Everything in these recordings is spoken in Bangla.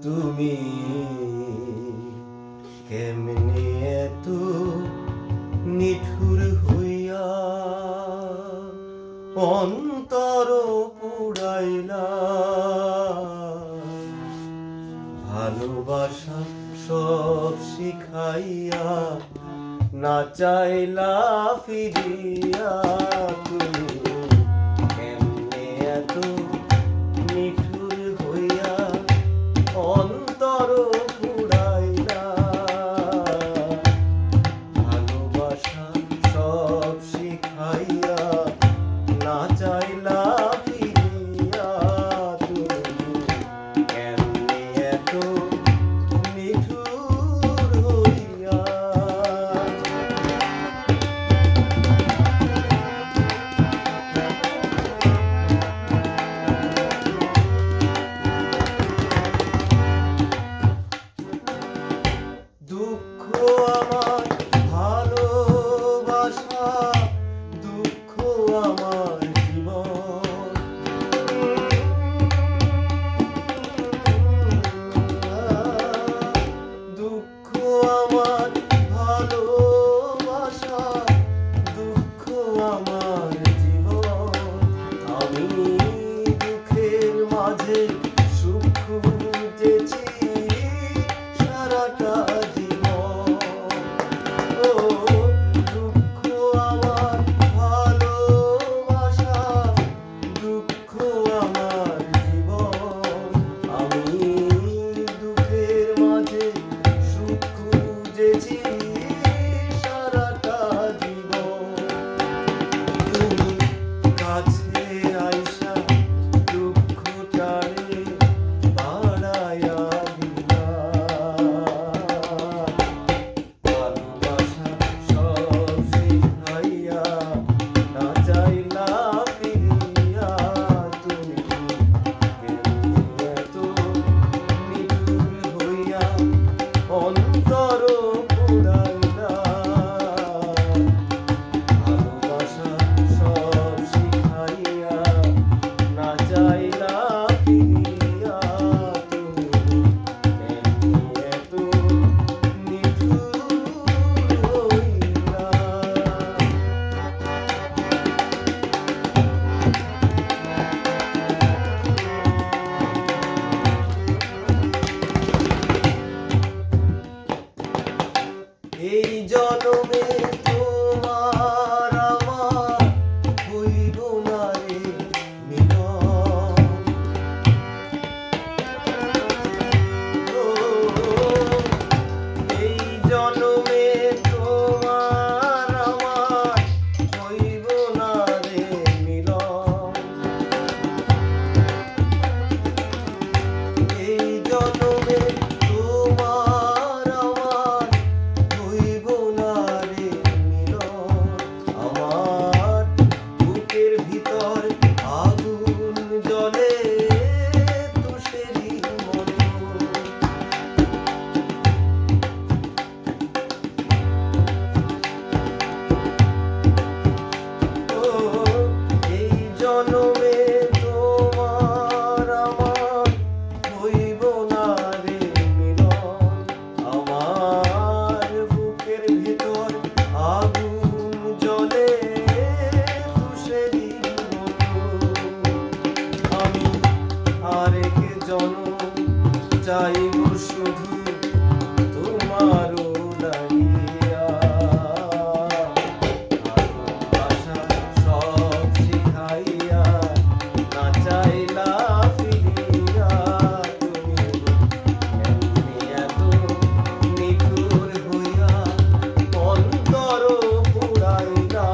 তুমি কেমনে এত নিঠুর হইয়া অন্তর পুড়াইলা, ভালোবাসা সব শিখাইয়া না চাইলা ফিরিয়া। তুমি কেমনে এত নিঠুর হইয়া অন্তর পুড়াইলা, ভালোবাসা সব শিখাইয়া না চাইলা ফিরিয়া। তুমি কেমনে এত নিঠুর হইয়া। দুঃখ আমার ভালোবাসা, দুঃখ আমার জীবন, দুঃখ আমার ভালোবাসা, দুঃখ আমার জীবন। আমি দুঃখের মাঝে সুখ খুঁজেছি সারাটা জীবন। ও দুঃখ আমার ভালোবাসা, দুঃখ আমার জীবন। আমি দুঃখের মাঝে সুখ খুঁজেছি সারাটা জীবন। তুমি কাছে আইসা দুঃখটারে বাড়াইয়া দিলা, ভালোবাসা সব শিখাইয়া না চাইলা ফিরিয়া। তুমি কেমনে এত নিঠুর হইয়া অন্তর পুড়াইলা, ভালোবাসা সব শিখাইয়া না চাইলা ফিরিয়া। তুমি কেমনে এত নিঠুর হইলা। এই জনমে তোমার আমার হইব না রে মিলন। ও এই জনমে তোমার আমার হইব না রে মিলন। এই জনমে তোমার আমার হইব না রে মিলন। আমার বুকের ভিতর আগুন জ্বলে তুষেরি মতো। ও এই জনমে তোমার আমার হইব না রে মিলন। আমার বুকের ভিতর আগুন জ্বলে তুষেরি মতো। আমি আরেক জনম চাইব শুধু তোমারও লাগিয়া, ভালোবাসা সব শিখাইয়া না চাইলা ফিরিয়া। তুমি কেমনে এত নিঠুর হইয়া অন্তর পুড়াইলা,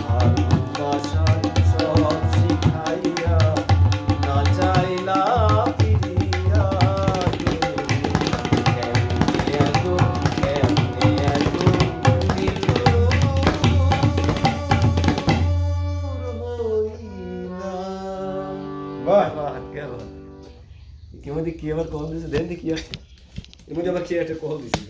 ভালোবাসা সব শিখাইয়া না চাইলা ফিরিয়া। তুমি কেমনে এত নিঠুর হইলা। বাহ বাহ, क्या बात है। কি মধ্যে কি আবার কল দিছে, দেন দেখি আর এর মধ্যে আবার কি একটা কল দিছে।